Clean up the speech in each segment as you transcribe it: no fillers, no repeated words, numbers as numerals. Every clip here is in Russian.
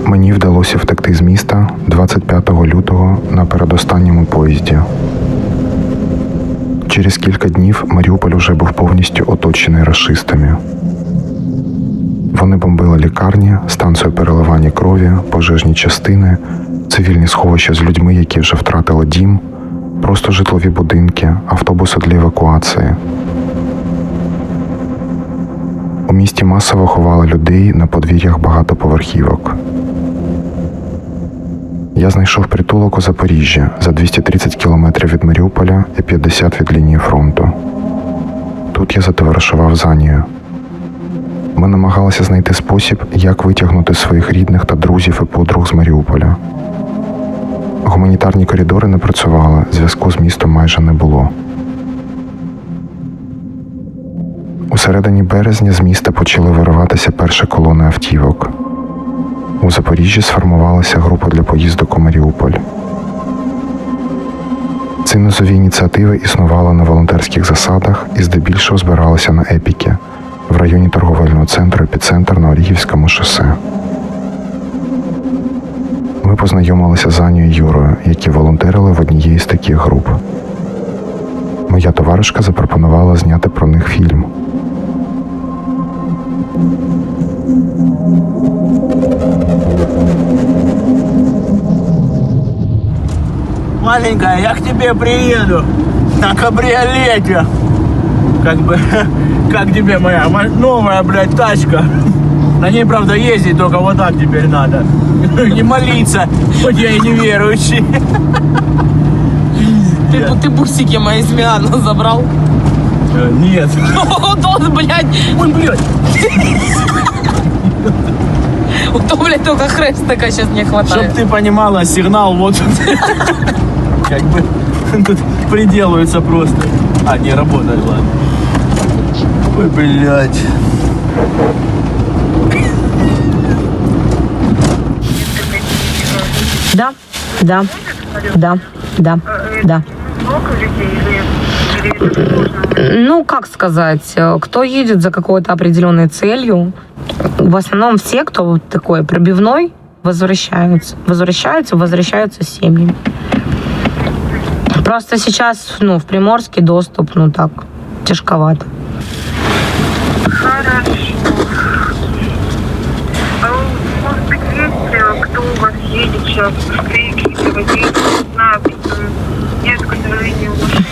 Мені вдалося втекти з міста 25 лютого на передостанньому поїзді. Через кілька днів Маріуполь уже був повністю оточений рашистами. Вони бомбили лікарні, станцію переливання крові, пожежні частини, цивільні сховища з людьми, які вже втратили дім, просто житлові будинки, автобуси для евакуації. У місті масово ховали людей на подвір'ях багатоповерхівок. Я знайшов притулок у Запоріжжі за 230 кілометрів від Маріуполя і 50 від лінії фронту. Тут я затоваришував з Анією. Ми намагалися знайти спосіб, як витягнути своїх рідних та друзів і подруг з Маріуполя. Гуманітарні коридори не працювали, зв'язку з містом майже не було. У середині березня з міста почали вириватися перші колони автівок. У Запоріжжі сформувалася група для поїздок у Маріуполь. Ці низові ініціативи існували на волонтерських засадах і здебільшого збиралися на Епікі, в районі торговельного центру «Епіцентр» на Оріхівському шосе. Ми познайомилися з Анією і Юрою, які волонтерили в однієї з таких груп. Моя товаришка запропонувала зняти про них фільм. Маленькая, я к тебе приеду на кабриолете. Как тебе моя новая, блядь, тачка. На ней, правда, ездить только вот так теперь надо. Не молиться, хоть я и не верующий. Ты бусики мои с Милана забрал? Нет. Тот, блядь. Ой, блядь. То, блядь, только хрестика сейчас не хватает. Чтоб ты понимала, сигнал вот как бы тут приделывается просто. А, не работает, ладно. Ой, блядь. Да, да, да, да, да. Ну, как сказать, кто едет за какой-то определенной целью, в основном все, кто вот такой пробивной, возвращаются с семьями. Просто сейчас, в Приморске доступ, так, тяжковато. Хорошо. А может быть, есть кто у вас едет сейчас? Какие-то водители, не знаю, нет, к сожалению, машины.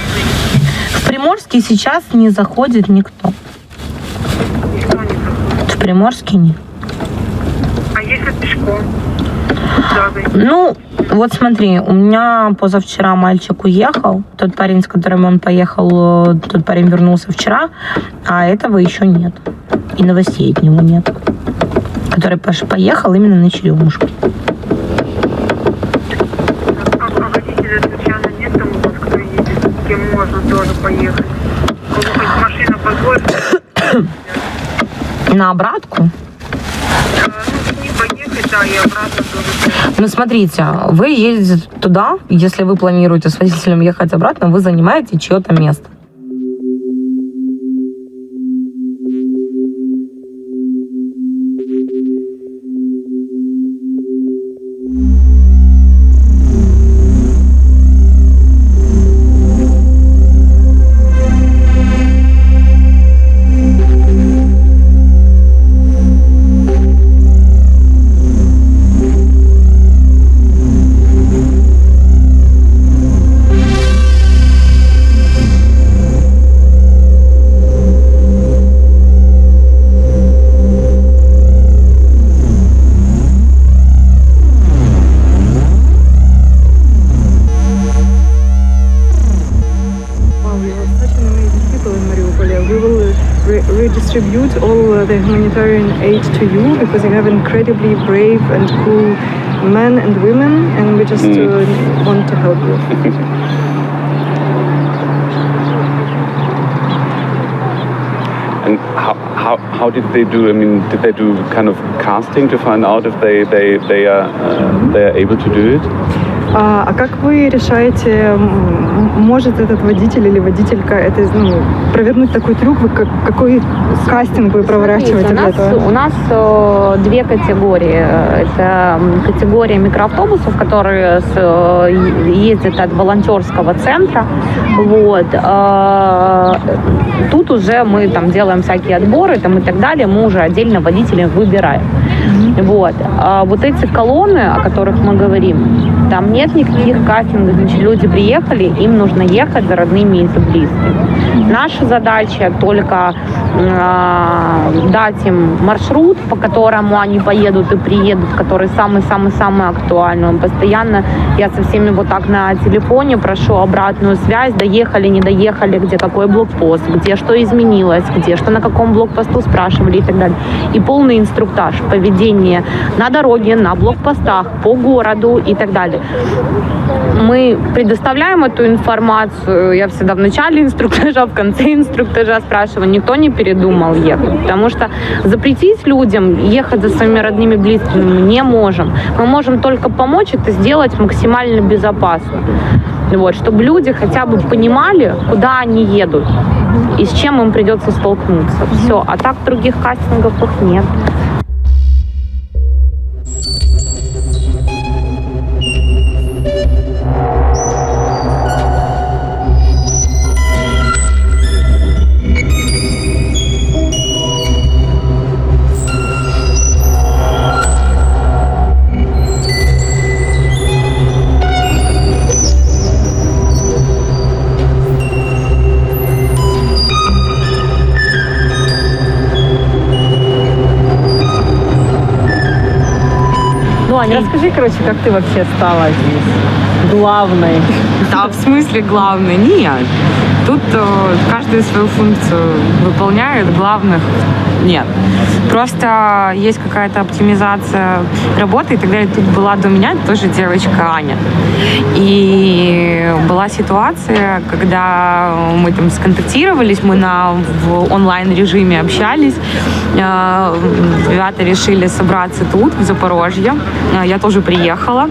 В Приморске сейчас не заходит никто. Никто не заходит. В Приморске нет. А если пешком? Вот смотри, у меня позавчера мальчик уехал, тот парень, с которым он поехал, тот парень вернулся вчера, а этого еще нет. И новостей от него нет. Который поехал именно на черемушку. А водителя случайно нет там у вас, кто едет, с кем можно тоже поехать? Хоть машина позволит? На обратку? С ним поехать, да, и обратно тоже. Смотрите, вы едете туда, если вы планируете с водителем ехать обратно, вы занимаете чье-то место. attribute all the humanitarian aid to you because you have incredibly brave and cool men and women, and we just want to help you. And how did they do? I mean, did they do kind of casting to find out if they are able to do it? А как вы решаете, может этот водитель или водителька это, провернуть такой трюк? Вы какой кастинг вы проворачиваете для этого? У нас две категории. Это категория микроавтобусов, которые ездят от волонтерского центра. Вот. Тут уже мы там делаем всякие отборы там, и так далее. Мы уже отдельно водителей выбираем. Вот. А вот эти колонны, о которых мы говорим, там нет никаких кастингов. Значит, люди приехали, им нужно ехать за родными и за близкими. Наша задача только дать им маршрут, по которому они поедут и приедут, который самый-самый-самый актуальный. Постоянно я со всеми вот так на телефоне прошу обратную связь, доехали, не доехали, где какой блокпост, где что изменилось, где что на каком блокпосту спрашивали и так далее. И полный инструктаж поведения на дороге, на блокпостах, по городу и так далее. Мы предоставляем эту информацию. Я всегда в начале инструктажа, в конце инструктажа спрашиваю, никто не передумал ехать. Потому что запретить людям ехать за своими родными близкими мы не можем. Мы можем только помочь это сделать максимально безопасно. Вот, чтобы люди хотя бы понимали, куда они едут и с чем им придется столкнуться. Все. А так других кастингов их нет. Аня, расскажи, короче, как ты вообще стала здесь главной? Да, в смысле главной? Нет. Тут каждый свою функцию выполняет, главных нет. Просто есть какая-то оптимизация работы и так далее. Тут была до меня тоже девочка Аня. И была ситуация, когда мы там сконтактировались, мы в онлайн-режиме общались. Ребята решили собраться тут, в Запорожье. Я тоже приехала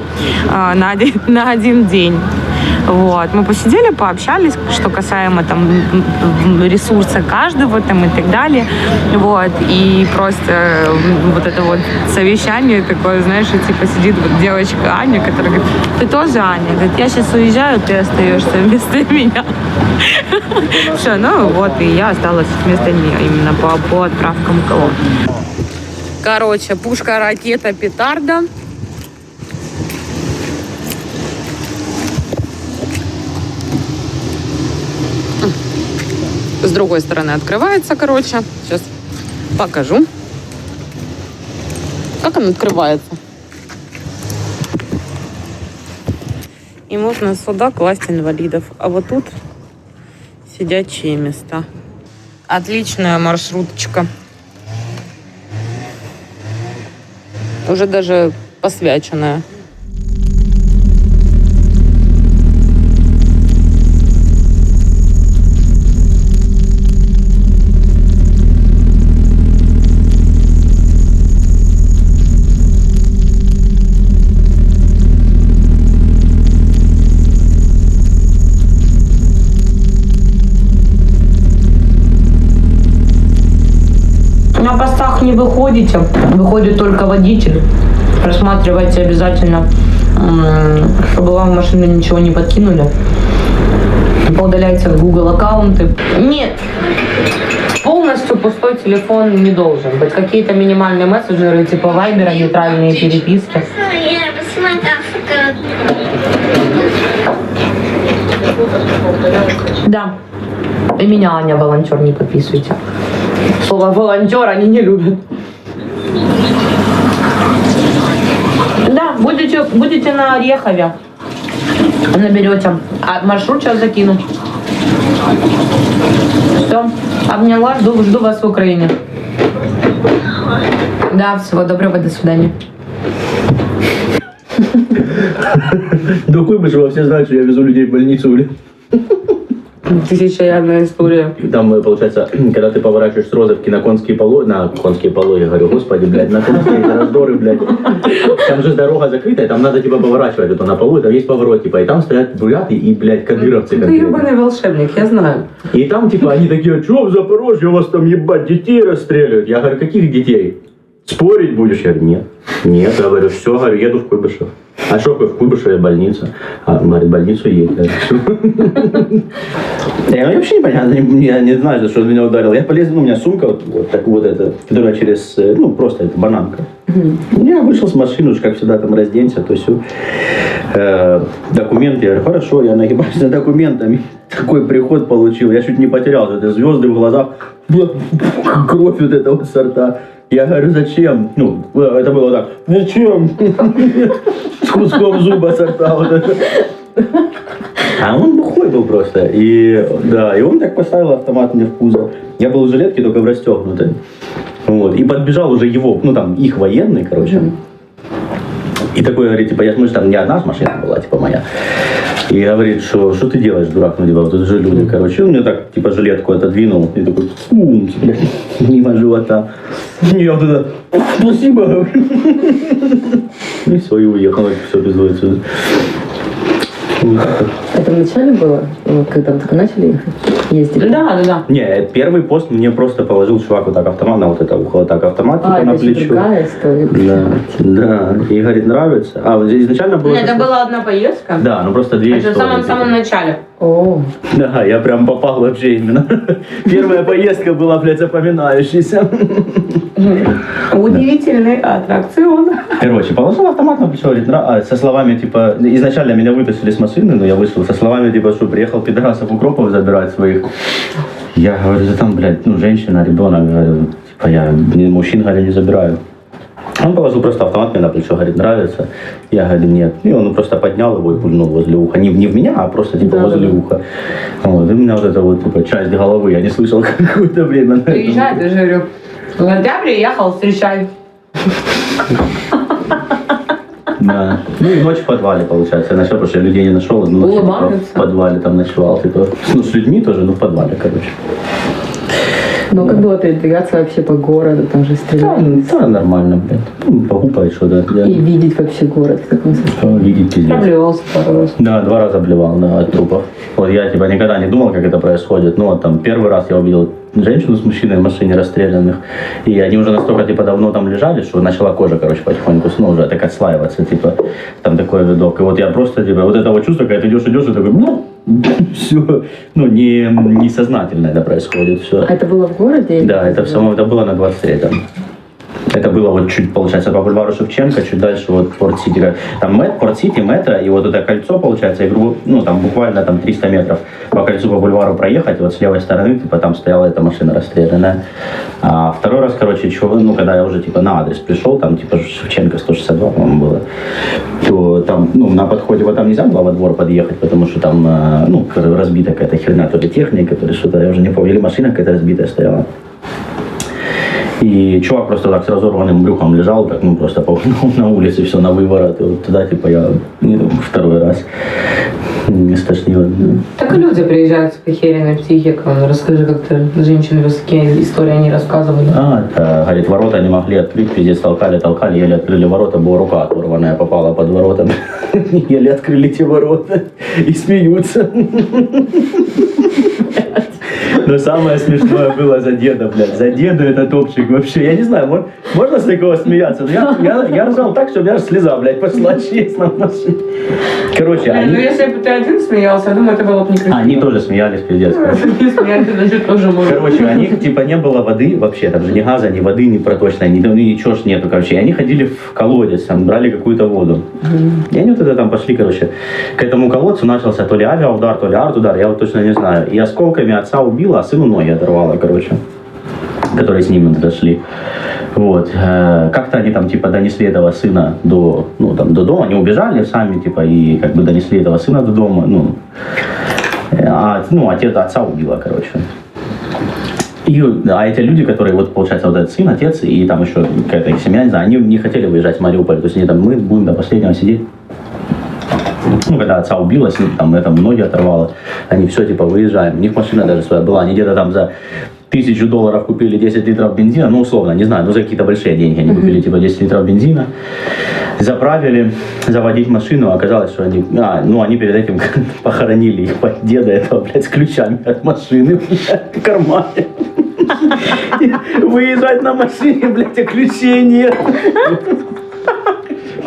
на один день. Вот. Мы посидели, пообщались, что касаемо там ресурса каждого там, и так далее. Вот. И просто вот это вот совещание такое, знаешь, и типа сидит вот девочка Аня, которая говорит, ты тоже Аня? Говорит, я сейчас уезжаю, ты остаешься вместо меня. Все, ну вот, и я осталась вместо нее именно по отправкам колонн. Короче, пушка, ракета, петарда. С другой стороны открывается, короче. Сейчас покажу, как он открывается. И можно сюда класть инвалидов. А вот тут сидячие места. Отличная маршруточка. Уже даже посвяченная. На постах не выходите, выходит только водитель. Просматривайте обязательно, чтобы вам в машину ничего не подкинули. Поудаляйте Google аккаунты. Нет, полностью пустой телефон не должен быть. Какие-то минимальные мессенджеры типа Вайбера, нейтральные переписки. Да. И меня, Аня, волонтер, не подписывайте. Слово волонтер они не любят. Да, будете на Орехове. Наберете. А маршрут сейчас закину. Все, обняла, жду вас в Украине. Да, всего доброго, до свидания. До Куйбышева все знают, что я везу людей в больницу, блин. 1001 история. Там, получается, когда ты поворачиваешь с Розовки на конские полы, я говорю, господи, блядь, на конские раздоры, блядь. Там же дорога закрытая, там надо, типа, поворачивать это на полу, и там есть поворот, типа, и там стоят буряты и, блядь, кадыровцы. Ты ебаный волшебник, я знаю. И там, типа, они такие, что в Запорожье, у вас там, ебать, детей расстреливают? Я говорю, каких детей? Спорить будешь? Я говорю, нет. Нет, я говорю, все, говорю, еду в Куйбышев. А что в Куйбышеве больница? А, говорит, в больницу едет. Я вообще непонятно, я не знаю, за что он меня ударил. Я полез, у меня сумка, вот так вот эта, которая через, просто это бананка. Я вышел с машины, как всегда, там разденься, то все. Документы, я говорю, хорошо, я нагибаюсь за документами. Такой приход получил, я чуть не потерял, это звезды в глазах, кровь вот эта вот со рта. Я говорю, зачем? Это было так, зачем? С куском зуба со рта вот это. А он бухой был просто. И он так поставил автомат мне в кузов. Я был в жилетке, только в расстегнутой. Вот. И подбежал уже его, их военный, короче. И такой говорит, типа, мы же там не одна машина была, типа, моя. И говорит, что ты делаешь, дурак, тут же люди, короче. Он мне так, типа, жилетку отодвинул. И такой, блядь, мимо живота. И я туда, спасибо, говорю. И все, и уехал, все, без отсюда. Это в начале было, когда вы только начали ехать? Ездили? Да. Не, первый пост мне просто положил чувак вот так автомат, на вот это ухо, вот так автомат типа, на плечо. Другая история. Да. И говорит, нравится. Изначально было... Это была одна поездка? Да, просто две истории. Это в самом начале. О. Да, я прям попал вообще именно. Первая поездка была, блядь, запоминающаяся. Удивительный аттракцион. Короче, положил автомат на плечо, говорит, со словами, типа, изначально меня вытащили с машины, но я вышел со словами, типа, что приехал пидорасов укропов забирать своих. Я говорю, да там, блядь, женщина, ребенок, говорю, типа, я мужчин, говорю, не забираю. Он положил просто автомат мне на плечо, говорит, нравится? Я говорю, нет. И он просто поднял его и пульнул возле уха. Не в меня, а просто типа возле уха. Вот. И у меня вот эта вот типа, часть головы, я не слышал какое-то время. Приезжает, я же говорю, я приехал, встречай. Да. И ночь в подвале, получается. Я ночевал, потому что я людей не нашел. Ночью, типа, в подвале там ночевал. Типа, с людьми тоже, в подвале, короче. Ну, как было передвигаться вообще по городу, там же стрелять? Да, нормально, блядь. Погупать что-то. И видеть вообще город в таком состоянии? Видеть пиздец. Обливался пару раз. Да, 2 раза обливал, да, от трупов. Вот я, типа, никогда не думал, как это происходит. Ну, вот там, первый раз я увидел женщину с мужчиной в машине расстрелянных. И они уже настолько, типа, давно там лежали, что начала кожа, короче, потихоньку, уже так отслаиваться, типа, там такой видок. И вот я просто, типа, вот это вот чувство, когда ты идешь, и такой, все, не сознательно это происходит, все. А это было в городе? Да, это было на 23-м. Это было вот чуть, получается, по бульвару Шевченко, чуть дальше вот Порт-Сити. Там Порт-Сити, метро, и вот это кольцо, получается, там буквально там 300 метров по кольцу по бульвару проехать, вот с левой стороны, типа, там стояла эта машина расстрелянная. А второй раз, короче, когда я уже, типа, на адрес пришел, там, типа, Шевченко 162, по-моему, было, то там, на подходе, вот там нельзя было во двор подъехать, потому что там, разбита какая-то херня, то ли техника, то ли что-то, я уже не помню, или машина какая-то разбитая стояла. И чувак просто так с разорванным брюхом лежал, так, просто на улице, все на выворот. И вот туда, типа, я второй раз не стошнило. Так и люди приезжают с похеренной психикой. Расскажи, как ты женщины такие истории не рассказывали. Это, говорит, ворота не могли открыть, пиздец, толкали, еле открыли ворота, была рука оторванная, попала под ворота. Еле открыли те ворота и смеются. Но самое смешное было за деда, блядь. За деда этот топчик вообще. Я не знаю, можно с такого смеяться? Но я ржал так, что у меня аж слеза, блядь, пошла, честно. Короче, они... если бы ты один смеялся, я думаю, это было бы некрасиво. Они тоже смеялись, пиздец. Они смеялись, значит, тоже можно. Короче, у них, типа, не было воды вообще, там же ни газа, ни воды, ни проточной, ничего ж нету, короче. И они ходили в колодец, там, брали какую-то воду. И они вот это там пошли, короче, к этому колодцу начался то ли авиаудар, то ли арт-удар, я вот точно не знаю. И осколками отца убила, а сыну ноги оторвало, короче, которые с ними дошли. Вот. Как-то они там, типа, донесли этого сына до дома, они убежали сами, типа, и как бы донесли этого сына до дома, Отца убила, короче. А эти люди, которые, вот, получается, вот этот сын, отец и там еще какая-то их семья, не знаю, они не хотели выезжать с Мариуполя. То есть они там, мы будем до последнего сидеть. Когда отца убило, с ним там это ноги оторвало, они все, типа, выезжаем. У них машина даже своя была, они где-то там за $1000 купили 10 литров бензина, ну, условно, не знаю, за какие-то большие деньги. Они купили, типа, 10 литров бензина, заправили, заводить машину, оказалось, что они перед этим похоронили их деда этого, блядь, с ключами от машины, блядь, в кармане. Выезжать на машине, блядь, а ключей нет.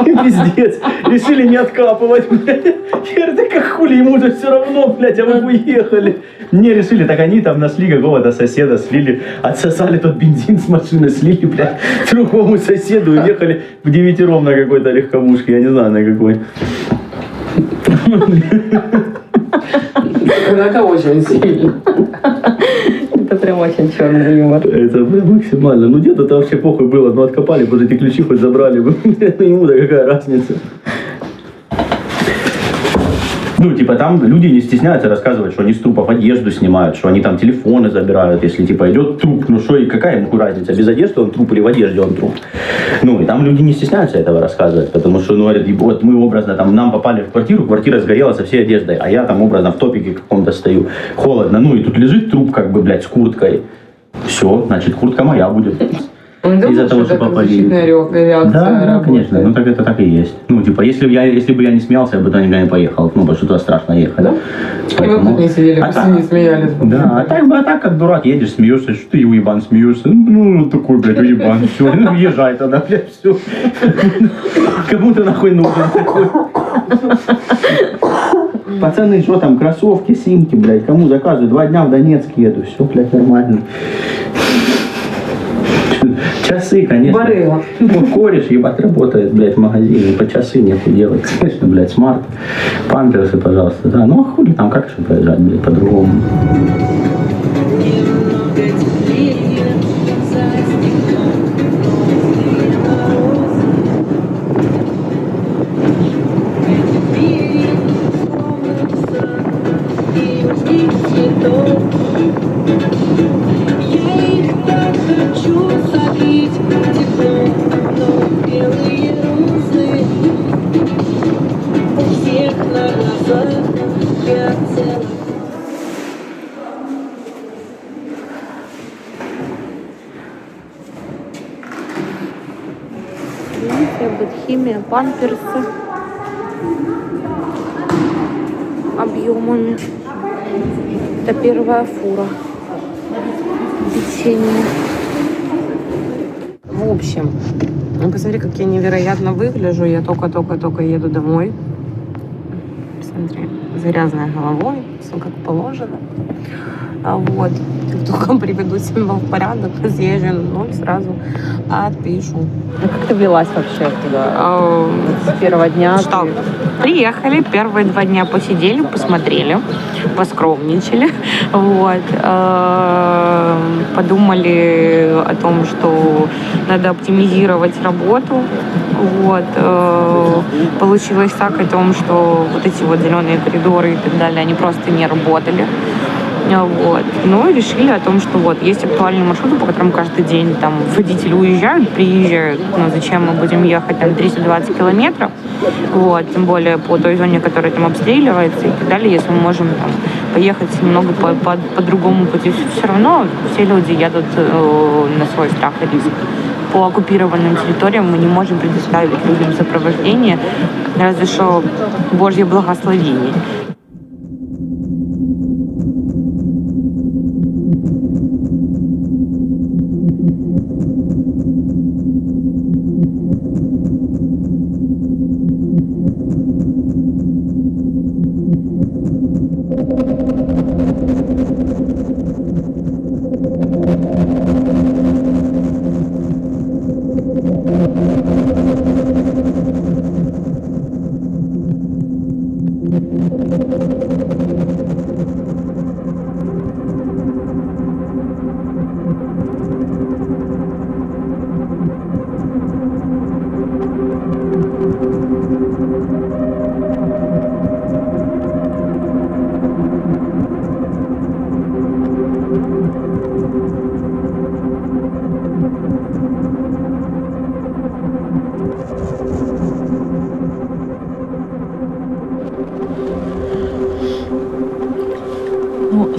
Пиздец. Решили не откапывать, блядь. Я говорю, да как хули, ему же все равно, блядь, а вы уехали. Не решили, так они там нашли какого-то соседа, слили, отсосали тот бензин с машины, слили, блядь, другому соседу, уехали в 9-ром на какой-то легковушке, я не знаю на какой. Это очень сильно. Это прям очень черный юмор. Это максимально. Ну деду-то вообще похуй было, но откопали, бы эти ключи хоть забрали бы. Ему-то какая разница. Ну, типа, там люди не стесняются рассказывать, что они с трупов одежду снимают, что они там телефоны забирают, если, типа, идет труп, ну, что и какая ему разница, без одежды он труп или в одежде он труп. Ну, и там люди не стесняются этого рассказывать, потому что, ну, говорят, вот мы образно, там, нам попали в квартиру, квартира сгорела со всей одеждой, а я там образно в топике каком-то стою, холодно, ну, и тут лежит труп, как бы, блядь, с курткой. Все, значит, куртка моя будет. Из-за того, что попали. Да, конечно, ну так это так и есть. Ну, типа, если бы я не смеялся, я бы туда никогда не поехал. Ну, потому что туда страшно ехать. Да? Поэтому... Мы не сидели, не смеялись. Да, а так как дурак едешь, смеешься, что ты уебан смеешься. Ну, такой, блядь, уебан, все. Ну, езжай тогда, блядь, все. Кому ты нахуй нужен такой? Пацаны, что там, кроссовки, симки, блядь, кому заказываю? 2 дня в Донецк еду, все, блядь, нормально. Часы, конечно. Барыга. Ну, кореш, ебать, работает, блядь, в магазине. По часы нехуй делать. Конечно, блядь, смарт. Памперсы, пожалуйста. Да, ну а хули там, как еще проезжать, блядь, по-другому? Химия, памперсы объемами. Это первая фура. Печенье. В общем, ну, посмотри, как я невероятно выгляжу. Я только еду домой. Посмотри, завязанная головой, все как положено. Вот. Как только приведу себя в порядок, съезжу на ноль, сразу отпишу. А как ты влилась вообще туда? С первого дня? Что? Приехали, первые 2 дня посидели, посмотрели, поскромничали. Вот. Подумали о том, что надо оптимизировать работу. Вот. Получилось так о том, что вот эти вот зеленые коридоры и так далее, они просто не работали. Вот. Ну и решили о том, что вот есть актуальные маршруты, по которым каждый день там водители уезжают, приезжают. Ну зачем мы будем ехать там 320 километров, вот, тем более по той зоне, которая там обстреливается и так далее, если мы можем там поехать немного по другому пути. Все равно все люди едут на свой страх и риск. По оккупированным территориям мы не можем предоставить людям сопровождение, разве что Божье благословение.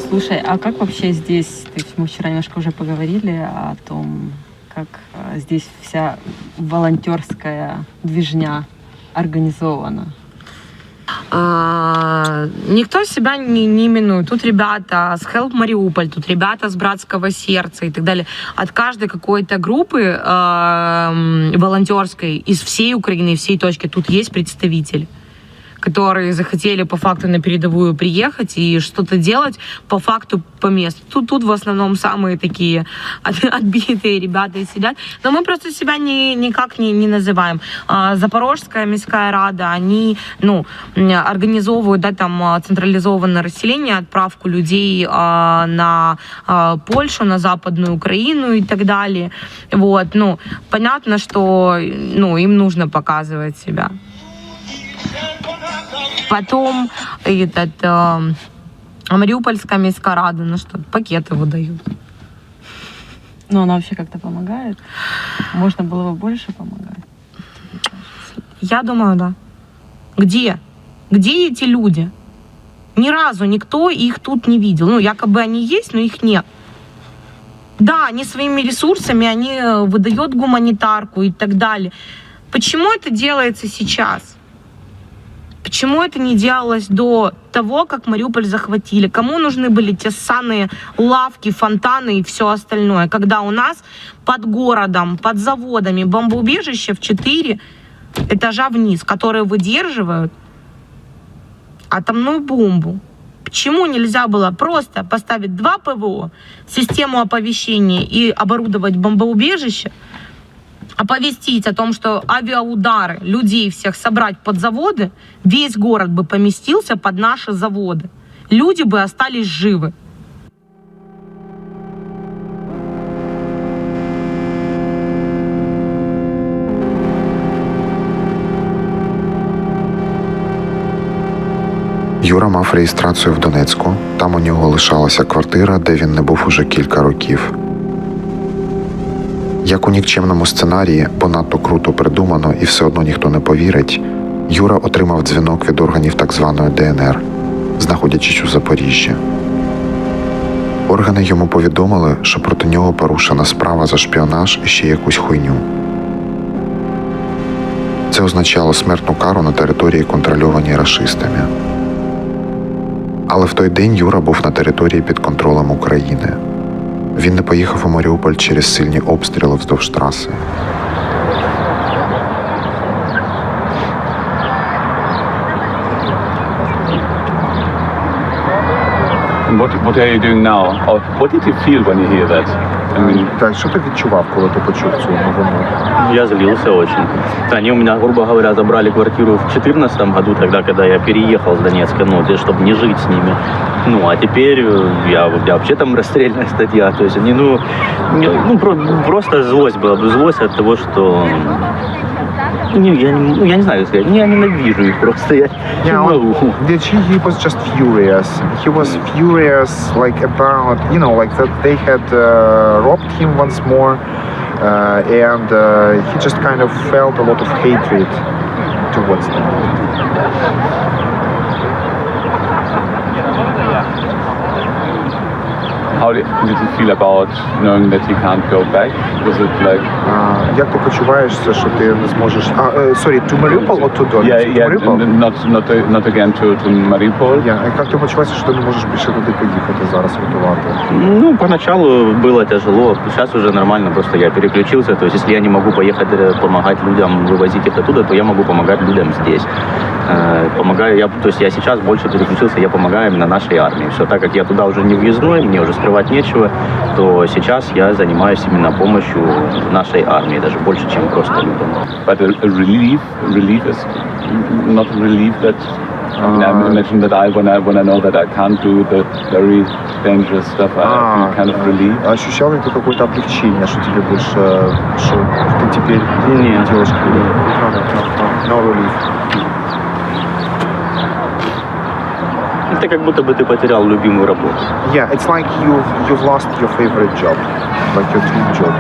Слушай, а как вообще здесь, то есть мы вчера немножко уже поговорили о том, как здесь вся волонтерская движня организована? Никто себя не именует. Тут ребята с Help Mariupol, тут ребята с Братского сердца и так далее. От каждой какой-то группы волонтерской из всей Украины, всей точки, тут есть представитель, которые захотели по факту на передовую приехать и что-то делать по факту по месту. Тут в основном самые такие отбитые ребята сидят. Но мы просто себя никак не называем. Запорожская міська рада, они организовывают там централизованное расселение, отправку людей на Польшу, на Западную Украину и так далее. Вот. Понятно, что им нужно показывать себя. Потом Мариупольская міська рада, что пакеты выдают. Ну, она вообще как-то помогает? Можно было бы больше помогать? Я думаю, да. Где? Где эти люди? Ни разу никто их тут не видел. Якобы они есть, но их нет. Да, они своими ресурсами, они выдают гуманитарку и так далее. Почему это делается сейчас? Почему это не делалось до того, как Мариуполь захватили? Кому нужны были те ссаные лавки, фонтаны и все остальное? Когда у нас под городом, под заводами бомбоубежище в 4 этажа вниз, которые выдерживают атомную бомбу. Почему нельзя было просто поставить 2 ПВО, систему оповещения и оборудовать бомбоубежище, оповестить о том, что авиаудары, людей всех собрать под заводы, весь город бы поместился под наши заводы. Люди бы остались живы. Юра мав реєстрацію в Донецьку. Там у нього лишалася квартира, де він не був уже кілька років. Як у нікчемному сценарії, бо надто круто придумано і все одно ніхто не повірить, Юра отримав дзвінок від органів так званої ДНР, знаходячись у Запоріжжі. Органи йому повідомили, що проти нього порушена справа за шпіонаж і ще якусь хуйню. Це означало смертну кару на території, контрольованій рашистами. Але в той день Юра був на території під контролем України. Він не поїхав у Маріуполь через сильні обстріли вздовж траси. What are you doing now? Or what did you feel when you hear that? I mean, Так, що ти відчував, коли ти почув цю новину? Я злился очень. Они у меня, грубо говоря, забрали квартиру в 2014 году, тогда, когда я переехал с Донецка, чтобы не жить с ними. А теперь я вообще там расстрельная статья. То есть они, просто злость была. Злость от того, что... я не знаю, как сказать. Я ненавижу их просто. Я не могу. He was just furious. He was furious, like about, like that they had robbed him once more, and he just kind of felt a lot of hatred towards them. how did you feel about knowing that you can't go back? Was it like... Як ти почуваєшся, що ти не зможеш... Sorry, to Mariupol or to Donetsk? Yeah, not again to Mariupol. Як ти почуваєшся, що ти не можеш більше туди поїхати зараз рятувати? Поначалу было тяжело, сейчас уже нормально, просто я переключился. То есть, если я не могу поехать помогать людям, вывозить их оттуда, то я могу помогать людям здесь. Помогаю, я сейчас больше переключился, я помогаю именно нашей армии. Все, так как я туда уже не въездной, мне уже скрывать нечего, то сейчас я занимаюсь именно помощью нашей армии, даже больше, чем просто людям. But a relief is not a relief that... I imagine that when I know that I can't do the very dangerous stuff, I feel kind of relief. Ощущал ли ты какое-то облегчение, что тебе больше, что ты теперь делаешь? No relief. Это как будто бы ты потерял любимую работу. Yeah, it's like you've lost your favorite job, like your dream job.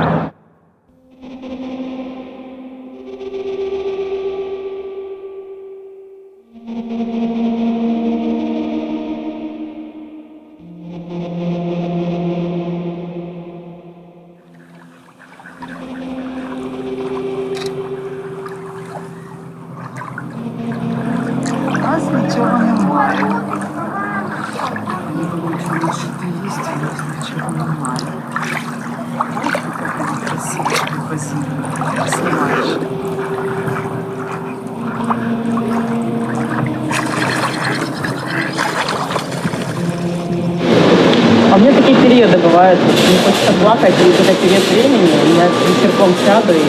периоды бывают, не хочется плакать, и когда период времени, я вечерком сяду и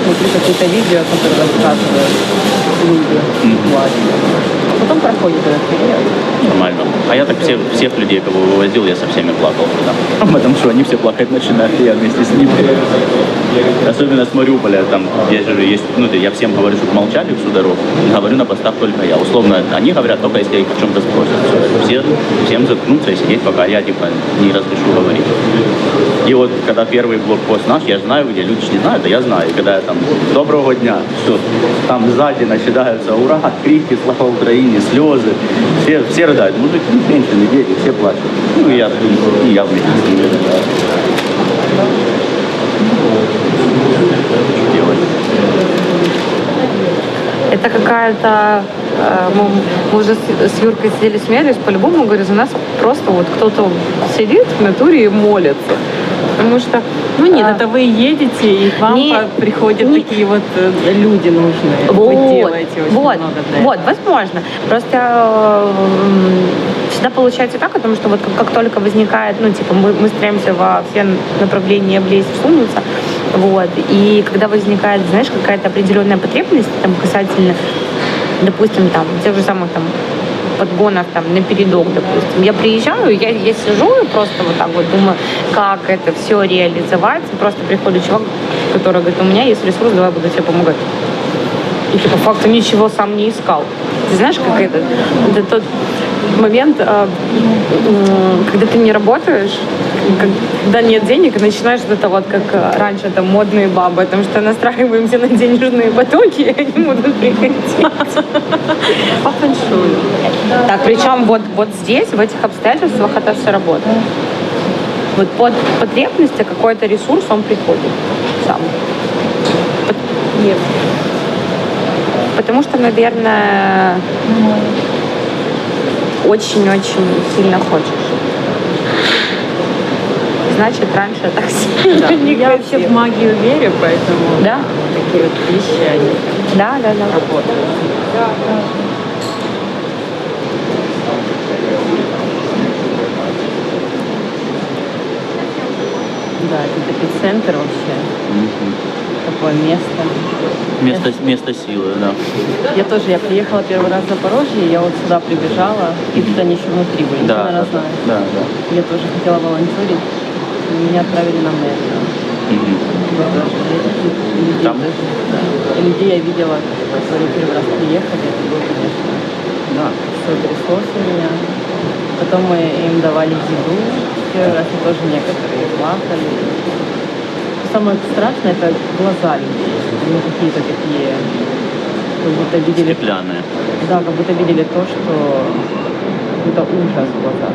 смотрю какие-то видео, которые рассказывают люди, плачут. А потом проходит этот период. Нормально. А я так всех людей, кого вывозил, я со всеми плакал всегда. Потому что они все плакать начинают, и я вместе с ними. Особенно с Мариуполя, там, где же есть, ну, я всем говорю, чтобы молчали всю дорогу. Говорю на постах только я. Условно, они говорят только, если их о чем-то спросят. Всем заткнуться и сидеть, пока я, типа, не разрешу говорить. И вот, когда первый блокпост наш, я знаю, где люди не знают, а я знаю. И когда я там, доброго дня, все, там сзади начинаются ура, крики, слава Украине, слезы. Все рыдают. Мужики, женщины, дети, все плачут. Ну, и я вместе с ними рыдаю. Что делать? Это какая-то... Мы уже с Юркой сидели, смеялись, по-любому, говорю, за нас просто вот кто-то сидит в натуре и молится. Потому что... Ну нет, это вы едете, и к вам приходят такие вот люди нужные. Вы делаете очень много для этого. Вот, возможно. Просто всегда получается так, потому что вот как только возникает, ну, типа, мы стремимся во все направления влезть, всунуться, вот, и когда возникает, знаешь, какая-то определенная потребность, там, касательно, допустим, там, тех же самых, там, подгонов там на передок, допустим. Я приезжаю, я сижу и просто вот так вот думаю, как это все реализовать. И просто приходит чувак, который говорит, у меня есть ресурс, давай буду тебе помогать. И ты по факту ничего сам не искал. Ты знаешь, как это тот момент, когда ты не работаешь, когда нет денег, и начинаешь вот это вот, как раньше, там, модные бабы, потому что настраиваемся на денежные потоки, и они будут приходить. По фэншую. Так, причем вот здесь, в этих обстоятельствах, это все работает. Вот под потребности какой-то ресурс, он приходит сам. Нет. Потому что, наверное, очень-очень сильно хочешь. Значит, раньше так сильно не Я вообще в магию верю, поэтому да? такие вот вещи, они работают. Да, это эпицентр вообще. Такое место. Место силы, да. Я приехала первый раз в Запорожье, я вот сюда прибежала, и тут они еще внутри были, Да, наверное, знаю. да. Я тоже хотела волонтерить, и меня отправили на мэр. Там? Людей я видела, которые первый раз приехали, это было, конечно, все тряслось у меня. Потом мы им давали еду, первый раз и тоже некоторые плакали. Самое страшное — это глаза людей. Они какие-то такие, как будто видели... Стеклянные. Да, как будто видели то, что... какой-то ужас в глазах.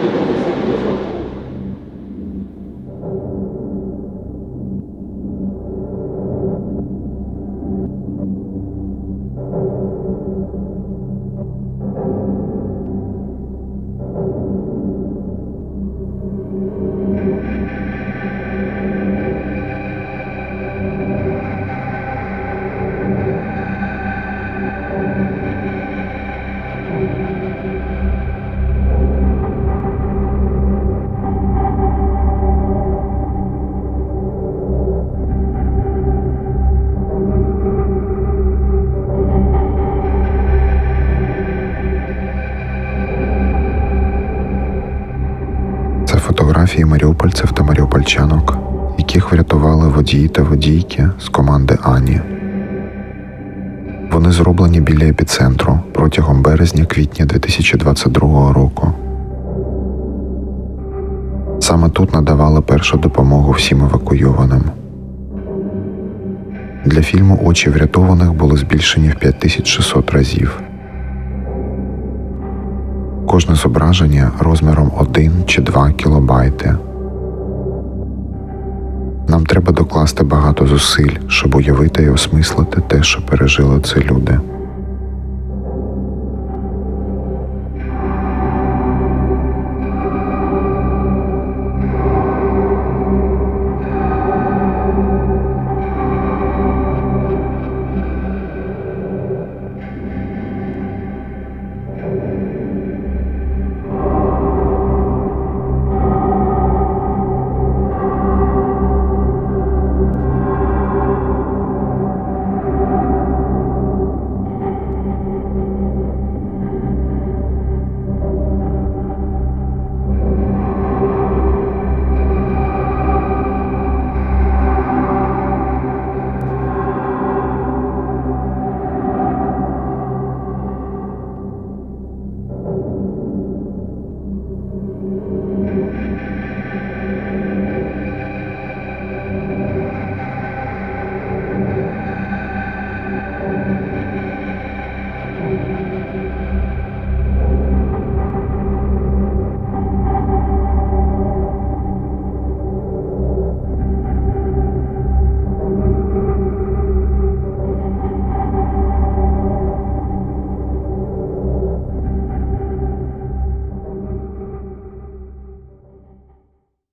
Фотографії маріупольців та маріупольчанок, яких врятували водії та водійки з команди Ані. Вони зроблені біля епіцентру протягом березня-квітня 2022 року. Саме тут надавали першу допомогу всім евакуйованим. Для фільму очі врятованих були збільшені в 5600 разів. Кожне зображення розміром 1 чи 2 кілобайти. Нам треба докласти багато зусиль, щоб уявити і осмислити те, що пережили ці люди.